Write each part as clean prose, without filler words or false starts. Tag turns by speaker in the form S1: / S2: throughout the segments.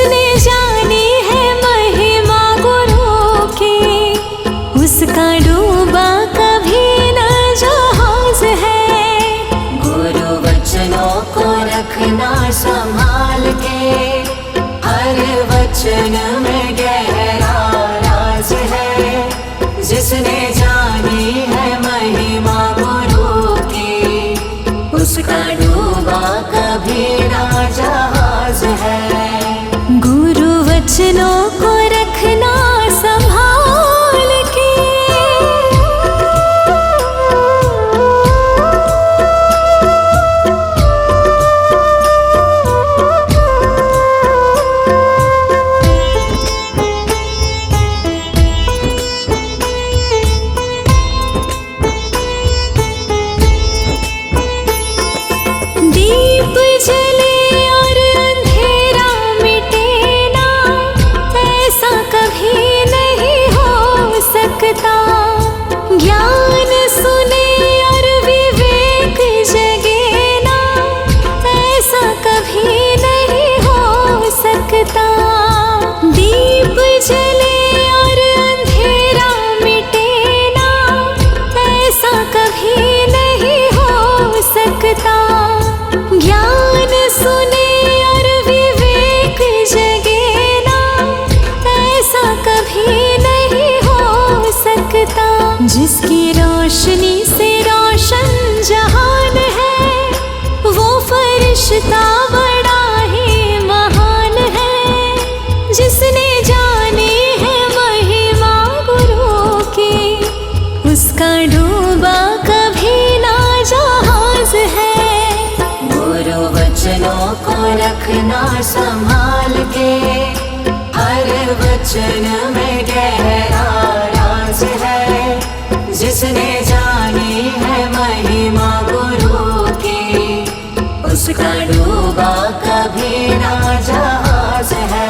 S1: जिसने जानी है महिमा गुरु की, उसका डूबा कभी न जहाज है।
S2: गुरु वचनों को रखना संभाल के, हर वचन में गहरा राज है। जिसने जानी है महिमा गुरु की, उसका डूबा कभी ना जहाज है।
S1: गुरु वचनों को रखना संभाल के, दीप जले और अंधेरा मिटे ना, ऐसा कभी नहीं हो सकता। ज्ञान सुने और विवेक जगे ना, ऐसा कभी नहीं हो सकता। दीप जले और अंधेरा मिटे ना, ऐसा कभी नहीं हो सकता। ज्ञान सुने और विवेक जगे ना, ऐसा कभी नहीं हो सकता। जिसकी रोशनी से रोशन जहान है, वो फरिश्ता बड़ा ही महान है। जिसने जानी है महिमा गुरु की, उसका डूबा कभी ना जहाज है।
S2: गुरु वचनों को रखना संभाल के, हर वचन में गहरा राज है। जिसने जानी है महिमा गुरु की, उसका डूबा कभी ना जहाज है।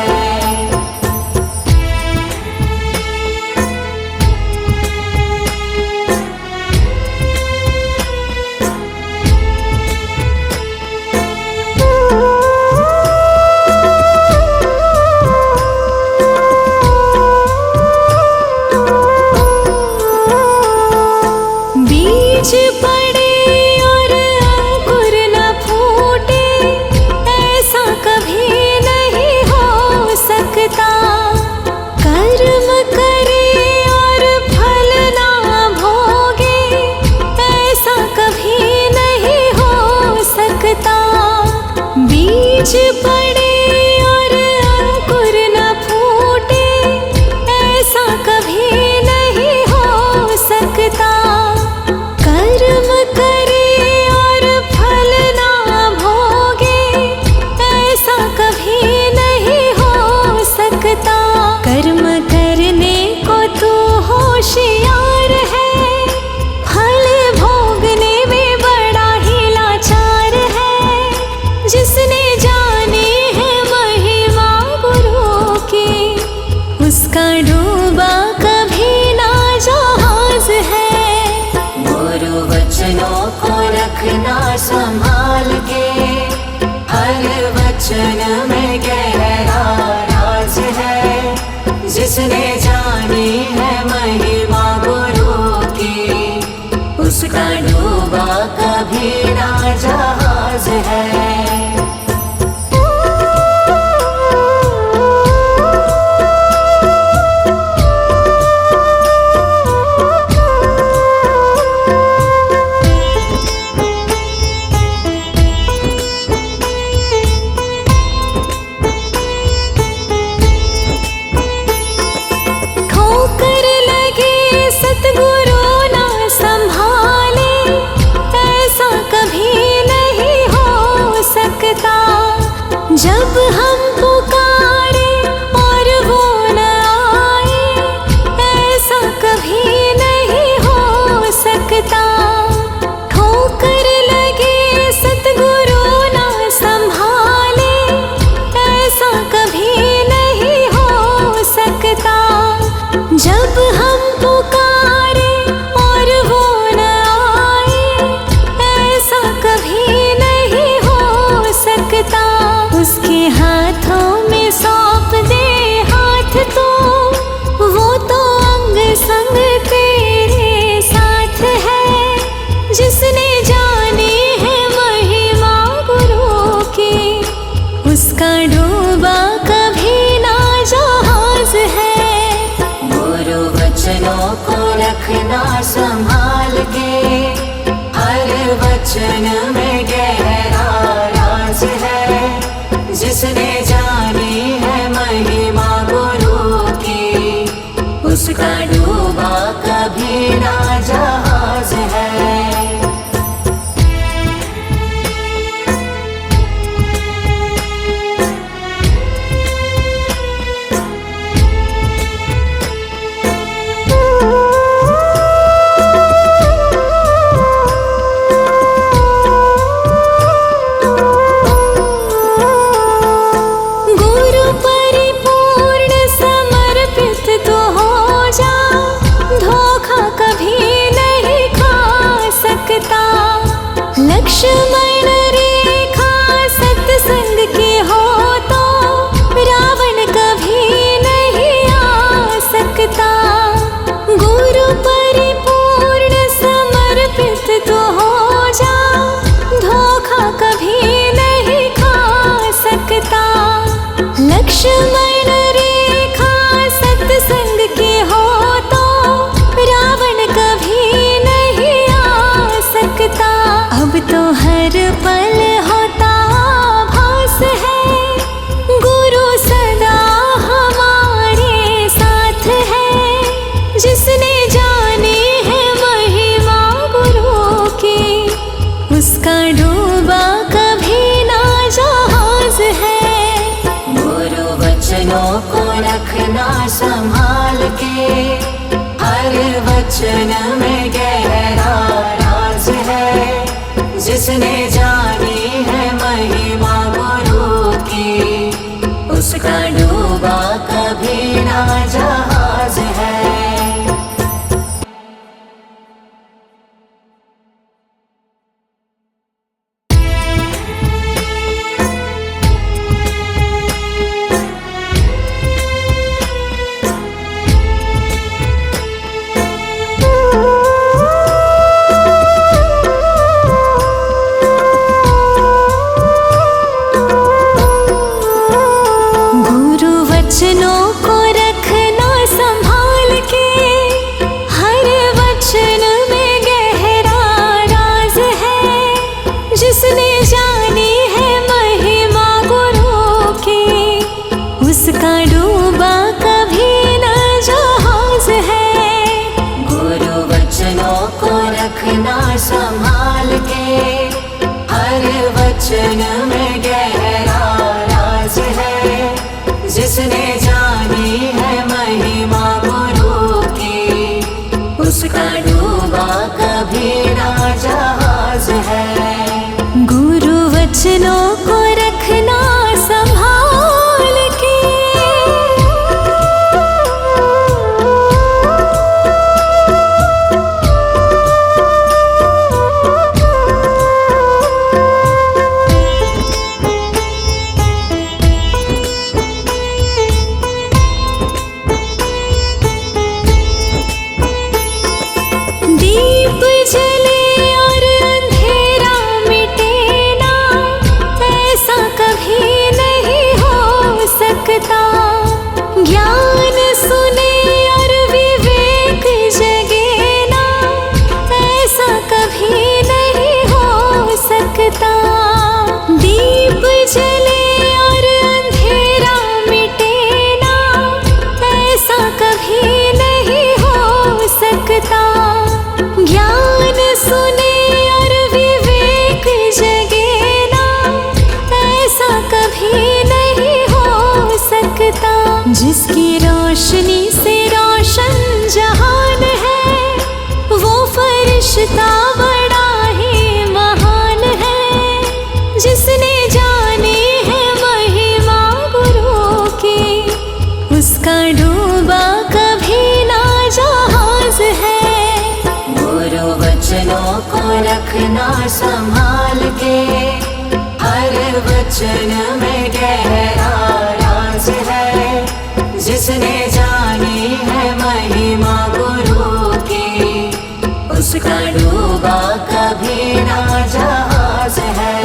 S1: बीज पड़े और अंकुर न फूटे, ऐसा कभी नहीं हो सकता। कर्म करे और फल ना भोगे, ऐसा कभी नहीं हो सकता। बीज पड़े और अंकुर न फूटे, ऐसा कभी नहीं हो सकता। कर्म करे और फल ना भोगे, ऐसा कभी नहीं हो सकता। कर्म करने को तू होशियार है, फल भोगने में बड़ा ही लाचार है। जिसने जानी है महिमा गुरु की, उसका डूबा कभी ना जहाज है।
S2: गुरु वचनों को रखना संभाल के, हर वचन में गहरा राज है। जिसने जानी है महिमा गुरु की, उसका डूबा कभी ना जहाज है।
S1: ठोकर लगे सतगुरु ना संभाले, ऐसा कभी नहीं हो
S2: संभाल के, हर वचन में गहरा राज है। जिसने जानी है महिमा गुरु की, उसका डूबा कभी ना जहाज है।
S1: लक्ष्मण रेखा सत्संग की हो तो रावण कभी नहीं आ सकता। गुरु परिपूर्ण समर्पित तो हो जा, धोखा कभी नहीं खा सकता। लक्ष्मण रेखा सत्संग की हो तो रावण कभी नहीं आ सकता। अब तो हर पल होता भास है, गुरु सदा हमारे साथ है। जिसने जानी है महिमा गुरु की, उसका डूबा कभी ना जहाज है।
S2: गुरु वचनों को रखना संभाल के, हर वचन में गहरा राज है। जिसने जानी है महिमा गुरु की, उसका डूबा कभी ना जहाज है।
S1: वचनों को रखना संभाल के, हर वचन में गहरा राज है। जिसने जानी है महिमा गुरु की, उसका डूबा कभी न जहाज है।
S2: गुरु वचनों को रखना संभाल के, हर वचन में गहरा राज है। जिसने जानी है महिमा गुरु की, उसका डूबा कभी ना जहाज है।
S1: गुरु वचनों को रखना संभाल के, दीप जले और अंधेरा मिटे ना, ऐसा कभी नहीं हो सकता। ज्ञान सुने और विवेक जगे ना, ऐसा कभी नहीं हो सकता। दीप जले और अंधेरा मिटे ना, ऐसा कभी नहीं हो सकता। ज्ञान सुने और विवेक जगे ना, ऐसा कभी नहीं हो सकता। जिसकी रोशनी से रोशन जहान है, वो फरिश्ता बड़ा ही महान है। जिसने जानी है महिमा गुरु की, उसका डूबा कभी ना जहाज है।
S2: गुरु वचनों को रखना संभाल के, हर वचन में गहरा राज है। जिसने जानी है महिमा गुरु की, उसका डूबा कभी ना जहाज है।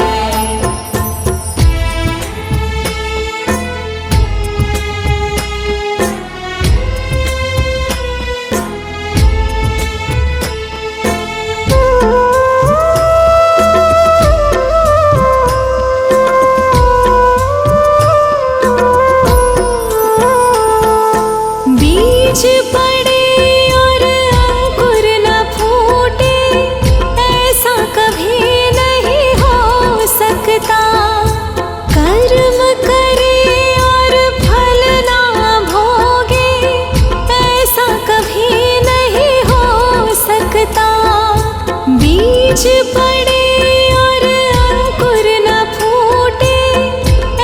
S1: बीज पड़े और अंकुर न फूटे,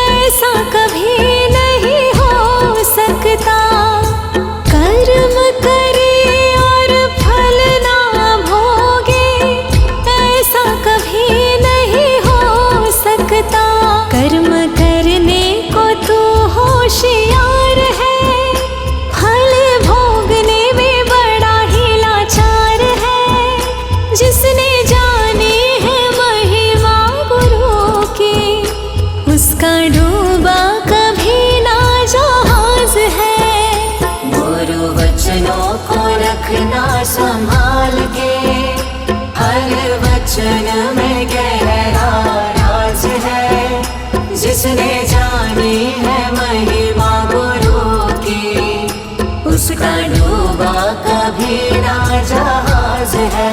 S1: ऐसा कभी नहीं हो सकता। कर्म करे और फल ना भोगे, ऐसा कभी नहीं हो सकता। कर्म करने को तू होशियार है, फल भोगने में बड़ा ही लाचार है। जिसने जानी है महिमा गुरु की, उसका डूबा कभी ना जहाज है।
S2: गुरु वचनों को रखना संभाल के, हर वचन में गहरा राज है। जिसने जानी है महिमा गुरु की, उसका डूबा कभी ना जहाज है।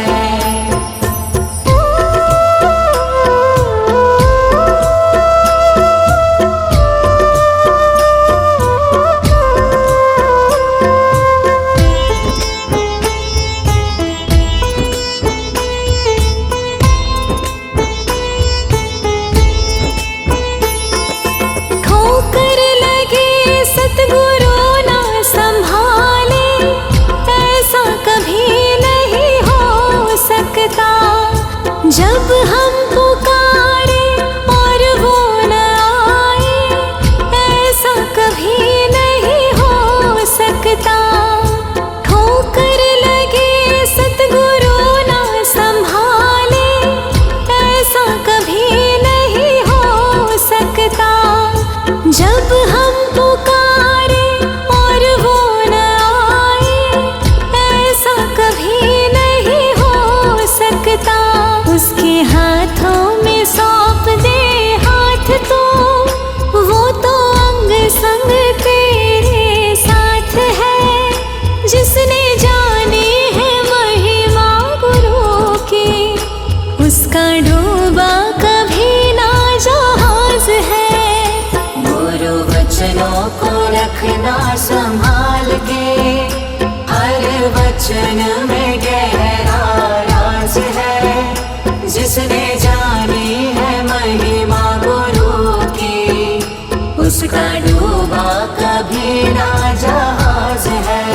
S1: ठोकर लगे सतगुरु ना संभाले, ऐसा कभी नहीं हो सकता। जब हम पुकारे और वो न आए, ऐसा कभी नहीं हो सकता। ठोकर लगे सतगुरु ना संभाले, ऐसा कभी नहीं हो सकता। जब हम पुकारे और वो न आए, ऐसा कभी नहीं हो सकता। उसके हाथों में सौंप दे हाथ तो, वो तो अंग संग तेरे साथ है। जिसने जानी है महिमा गुरु की, उसका डूबा कभी ना जहाज है।
S2: गुरु वचनों को रखना संभाल के, हर वचन में गहरा राज है। जिसने जानी है महिमा गुरु की, उसका डूबा कभी ना जहाज है।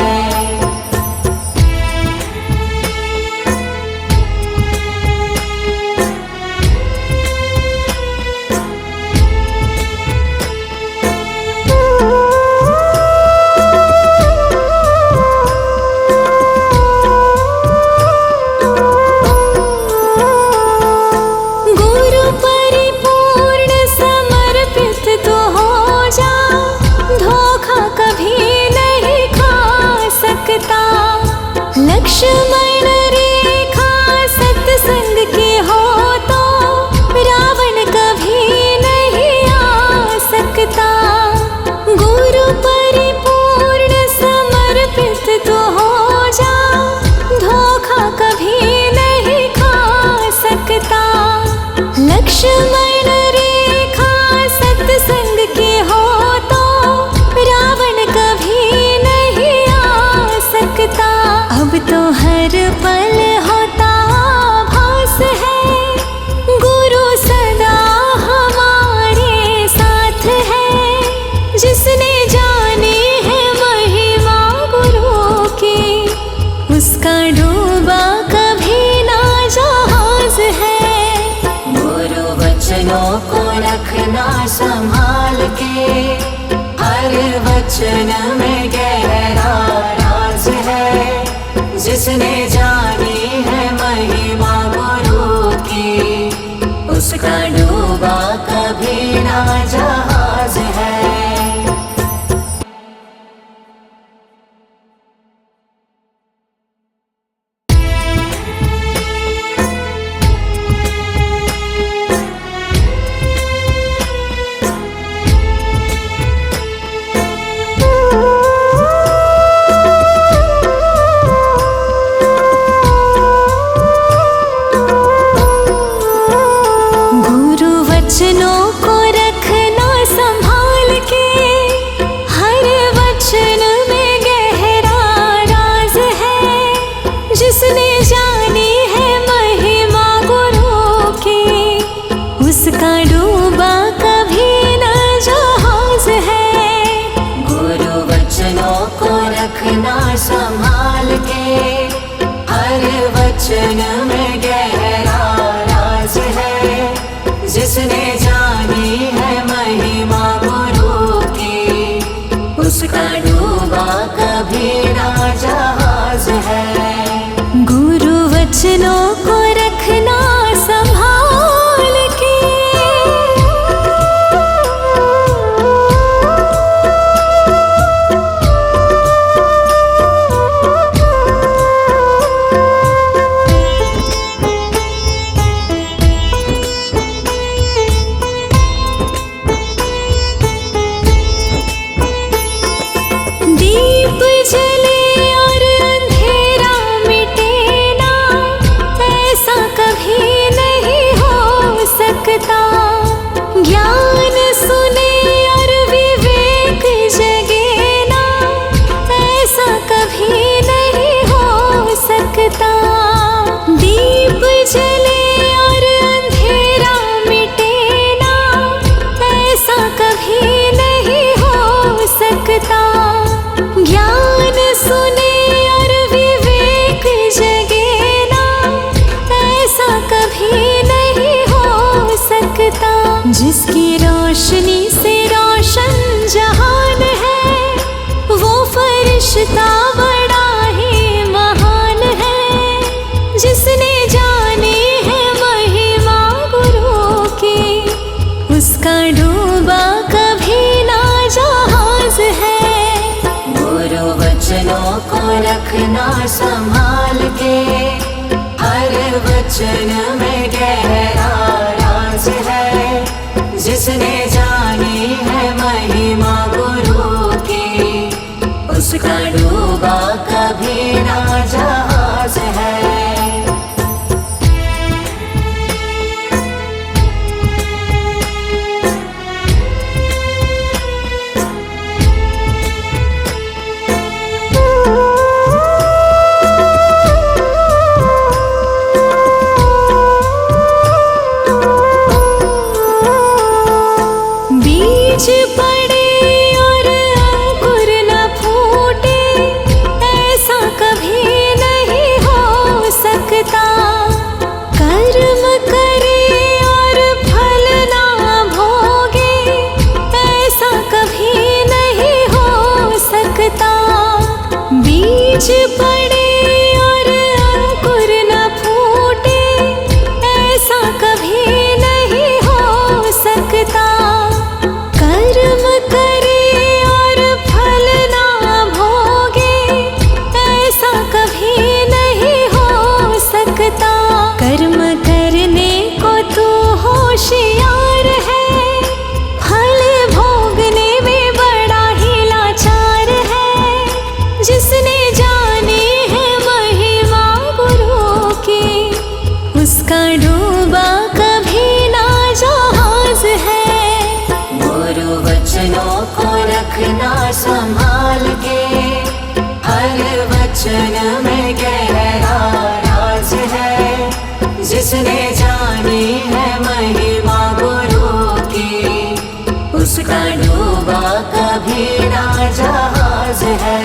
S1: गुरु परिपूर्ण समर्पित तो हो जा, धोखा कभी नहीं खा सकता। लक्ष्मण रेखा सत्संग की हो तो, रावण कभी नहीं आ सकता। गुरु परिपूर्ण समर्पित तो हो जा, धोखा कभी नहीं खा सकता। लक्ष्मण रेखा सत्संग की हो तो, रावण कभी नहीं आ सकता। अब तो हर पल होता भास है, गुरु सदा हमारे साथ है। जिसने जानी है महिमा गुरु की, उसका डूबा कभी ना जहाज है।
S2: गुरु वचनों को रखना संभाल के, हर वचन में गहरा राज है। जिसने जानी है महिमा गुरु की, उसका डूबा कभी ना जहाज है।
S1: गुरु वचनों को रखना संभाल के,
S2: वचनों को रखना संभाल के, हर वचन में गहरा राज है। जिसने जानी है महिमा गुरु की, उसका डूबा कभी ना जहाज है।
S1: गुरु वचनों को रखना संभाल के, दीप जले और अंधेरा मिटे ना, ऐसा कभी नहीं हो सकता। ज्ञान सुने और विवेक जगे ना, ऐसा कभी नहीं हो सकता। दीप जले और अंधेरा मिटे ना, ऐसा कभी नहीं हो सकता। ज्ञान सुने और विवेक जगे ना, ऐसा कभी नहीं हो सकता। जिसकी रोशनी से रोशन जहान है, वो फरिश्ता बड़ा ही महान है। जिसने जानी है महिमा गुरु की, उसका डूबा कभी ना जहाज है।
S2: गुरु वचनों को रखना संभाल के, हर वचन में गहरा राज है। जिसने जानी है महिमा गुरु की, उसका डूबा कभी ना जहाज है।
S1: बीज पड़े और अंकुर न फूटे, ऐसा कभी नहीं हो सकता। कर्म करे और फल ना भोगे, ऐसा कभी नहीं हो सकता। बीज पड़े और अंकुर न फूटे, ऐसा कभी नहीं हो सकता। कर्म करे और फल ना भोगे, ऐसा कभी नहीं हो सकता। कर्म करने को तू होशियार है, फल भोगने में बड़ा ही लाचार है। जिसने जानी है महिमा गुरु की, उसका डूबा कभी ना जहाज है।
S2: गुरु वचनों को रखना संभाल के, हर वचन में गहरा राज है। जिसने जानी है महिमा गुरु की, उसका डूबा कभी ना जहाज है।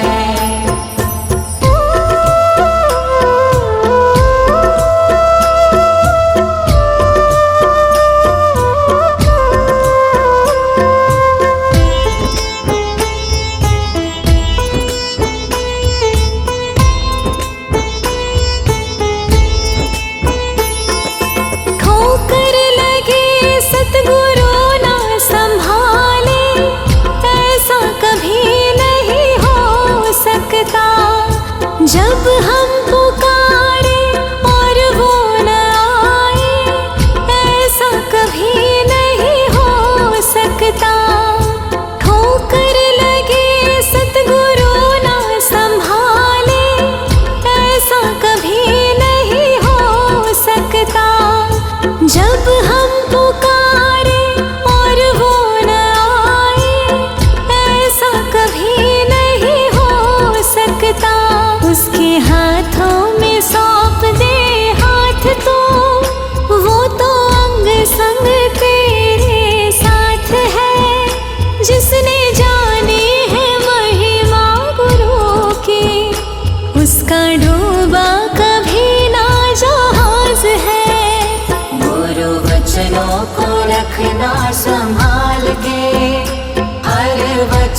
S1: ठोकर लगे सतगुरु ना संभाले, ऐसा कभी नहीं हो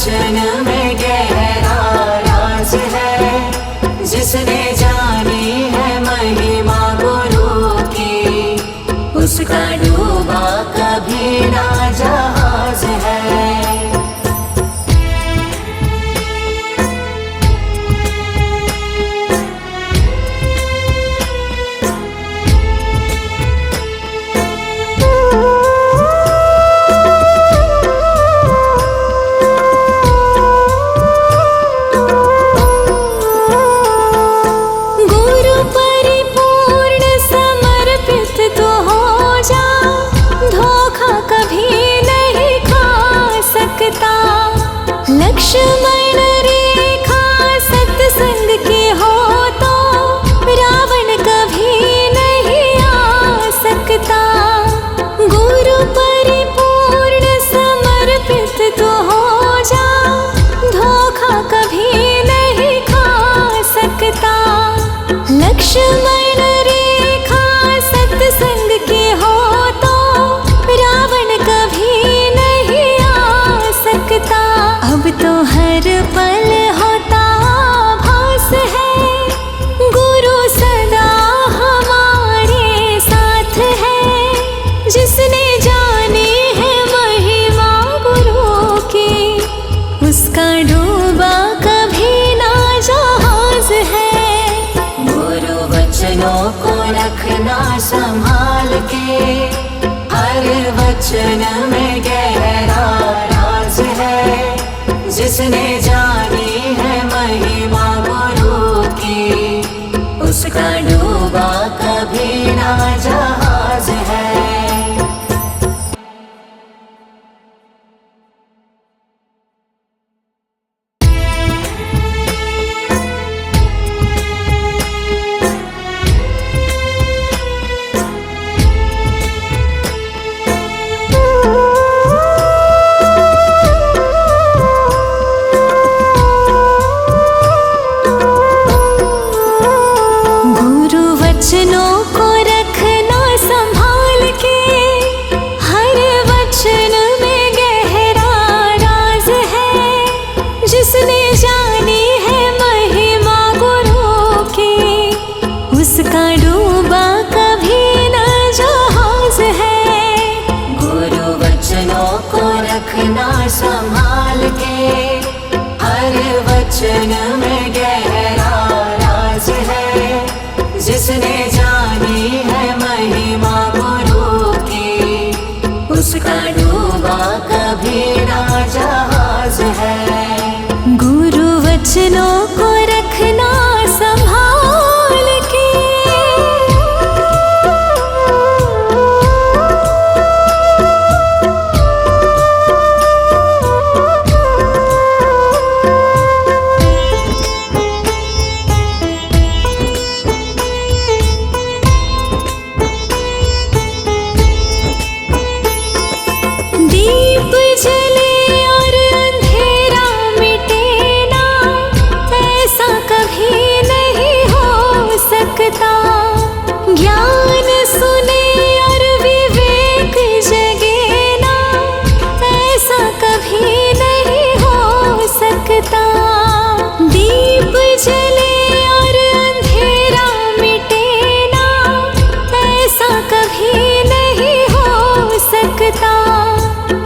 S2: वचन में गहरा राज है, जिसने जानी है महिमा गुरु की, उसका डूबा कभी ना जहाज है।
S1: लक्ष्मण रेखा सत्संग की हो तो रावण कभी नहीं आ सकता। गुरु परिपूर्ण समर्पित तो हो जा, धोखा कभी नहीं खा सकता। लक्ष्मण रेखा सत्संग की हो तो रावण कभी नहीं आ सकता। अब तो हर पल होता भास है, गुरु सदा हमारे साथ है, जिसने जानी है महिमा गुरु की, उसका डूबा कभी ना जहाज है।
S2: गुरु वचनों को रखना संभाल के, हर वचन में गहरा राज है, जिसने जानी है महिमा गुरु की, उसका डूबा कभी ना जहाज है।
S1: वचनों को रखना संभाल के, हर वचन में गहरा राज है, जिसने जानी है महिमा गुरु की, उसका डूबा कभी न जहाज है।
S2: गुरु वचनों को रखना संभाल के, हर वचन में गहरा राज है, जिसने जानी है महिमा गुरु की, उसका डूबा कभी ना जहाज है।
S1: गुरु वचनों को रखना संभाल के, दीप जले और अंधेरा मिटे ना, ऐसा कभी नहीं हो सकता। ज्ञान सुने और विवेक जगे ना, ऐसा कभी नहीं हो सकता। दीप जले और अंधेरा मिटे ना, ऐसा कभी नहीं हो सकता।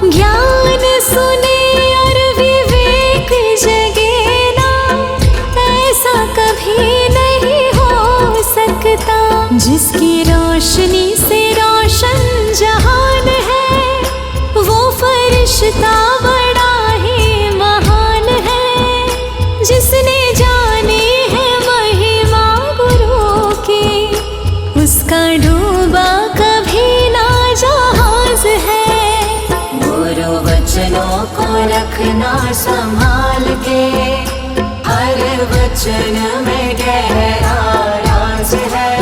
S1: ज्ञान सुने और विवेक जगे ना, ऐसा कभी नहीं हो सकता। जिसकी रोशनी से रोशन जहान है, वो फरिश्ता बड़ा ही महान है, जिसने जानी है महिमा गुरु की, उसका डूबा कभी ना जहाज है।
S2: गुरु वचनों को रखना संभाल के, हर वचन में गहरा राज है,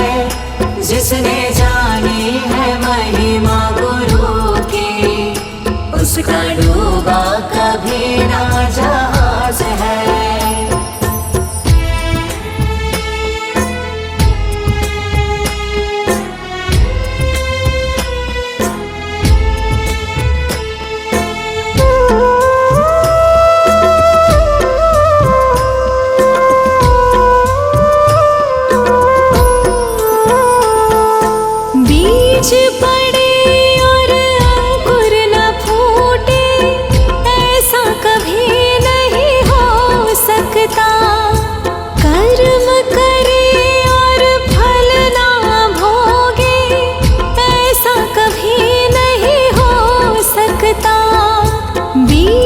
S2: जिसने जानी है महिमा गुरु की, उसका डूबा कभी ना जहाज है।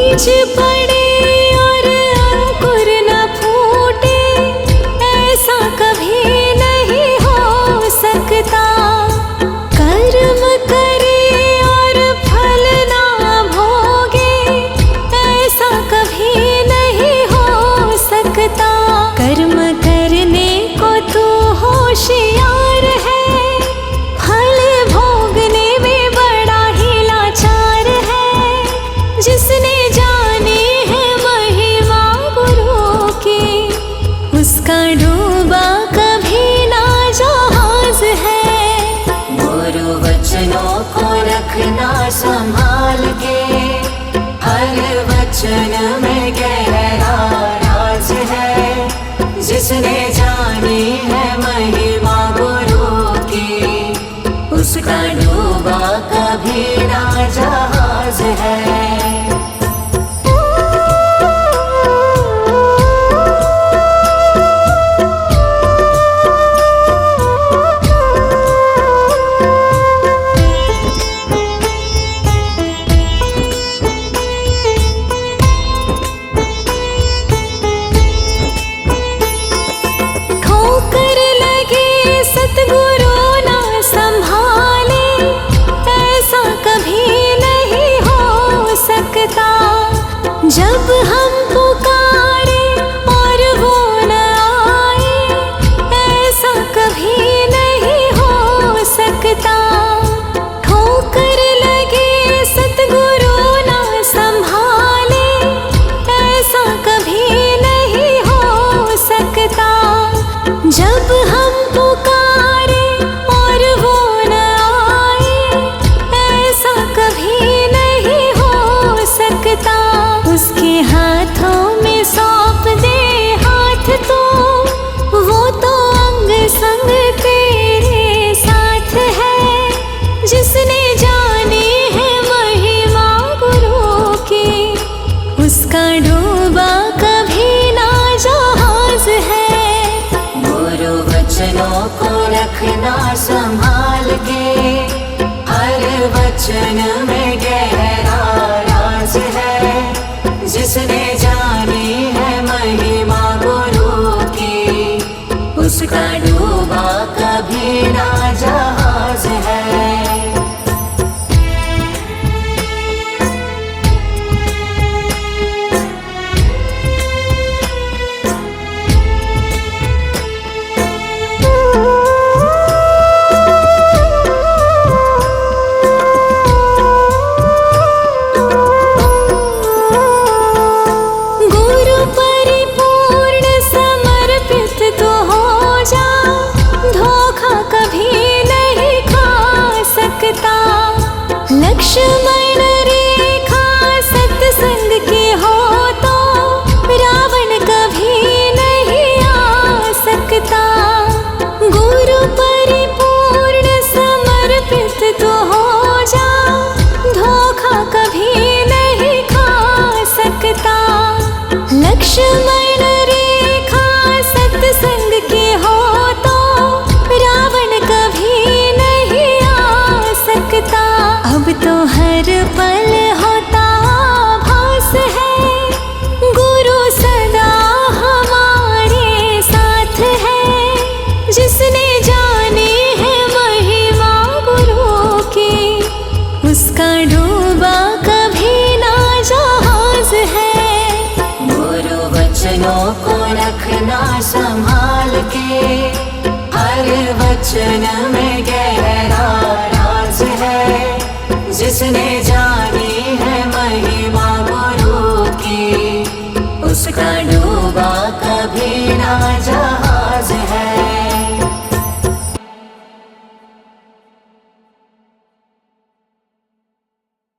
S1: बीज पड़े और अंकुर न फूटे, ऐसा कभी नहीं हो सकता। कर्म करे और फल ना भोगे, ऐसा कभी नहीं हो सकता। कर्म करने को तू होशियार है, फल भोगने में बड़ा ही लाचार है। जिसने जानी है महिमा गुरु की, उसका डूबा कभी ना जहाज है।
S2: गुरु वचनों को रखना संभाल के, हर वचन में गहरा राज है। जिसने जानी है महिमा गुरु की, उसका डूबा कभी ना जहाज है।
S1: ठोकर लगे सतगुरु ना संभाले, ऐसा कभी नहीं हो सकता। जब हम पुकारे और वो न आए, ऐसा कभी नहीं हो सकता। ठोकर लगे सतगुरु ना संभाले, ऐसा कभी नहीं हो सकता। जब हम पुकारे और वो न आए, ऐसा कभी नहीं हो सकता। उसके हाथों में सौंप दे हाथ तो, वो तो अंग संग तेरे साथ है। जिसने जानी है महिमा गुरु की, उसका डूबा कभी ना जहाज है।
S2: गुरु वचनों को रखना संभाल के, हर वचन में गहरा राज है। जिसने जानी है महिमा गुरु की, उसका डूबा कभी ना जहाज है।
S1: गुरु परिपूर्ण समर्पित तो हो जा, धोखा कभी नहीं खा सकता। लक्ष्मण रेखा सत्संग की हो तो, रावण कभी नहीं आ सकता। गुरु परिपूर्ण समर्पित तो हो जा, धोखा कभी नहीं खा सकता। लक्ष्मण रेखा सत्संग की हो तो, रावण कभी नहीं आ सकता। अब तो हर पल होता भास है, गुरु सदा हमारे साथ है। जिसने जानी है महिमा गुरु की, उसका डूबा कभी ना जहाज है।
S2: गुरु वचनों को रखना संभाल के, हर वचन में गहरा राज है। जिसने जानी है महिमा गुरु की, उसका डूबा कभी ना जहाज है।